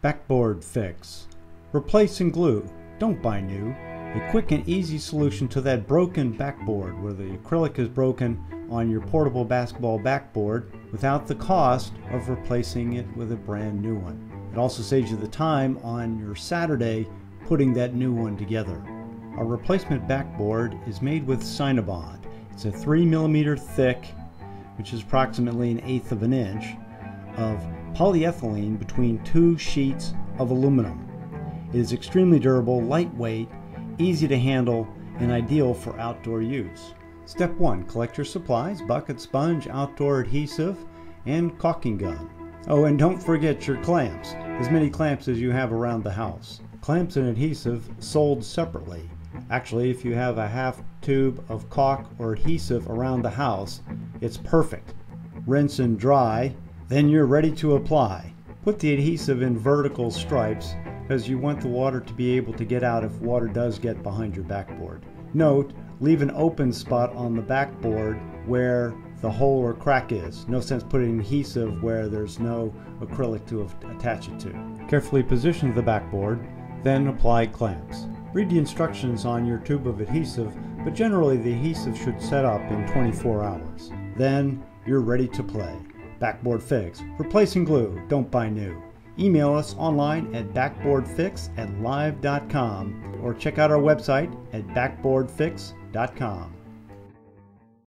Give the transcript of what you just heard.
Backboard fix. Replace and glue. Don't buy new. A quick and easy solution to that broken backboard where the acrylic is broken on your portable basketball backboard without the cost of replacing it with a brand new one. It also saves you the time on your Saturday putting that new one together. Our replacement backboard is made with Synabond. It's a 3mm thick, which is approximately 1/8 of an inch, of polyethylene between 2 sheets of aluminum. It is extremely durable, lightweight, easy to handle, and ideal for outdoor use. Step 1. Collect your supplies: bucket, sponge, outdoor adhesive, and caulking gun. Oh, and don't forget your clamps, as many clamps as you have around the house. Clamps and adhesive sold separately. Actually, if you have a half tube of caulk or adhesive around the house, it's perfect. Rinse and dry, then you're ready to apply. Put the adhesive in vertical stripes because you want the water to be able to get out if water does get behind your backboard. Note, leave an open spot on the backboard where the hole or crack is. No sense putting adhesive where there's no acrylic to attach it to. Carefully position the backboard, then apply clamps. Read the instructions on your tube of adhesive, but generally the adhesive should set up in 24 hours. Then you're ready to play. Backboard fix. Replace and glue. Don't buy new. Email us online at backboardfix@live.com or check out our website at backboardfix.com.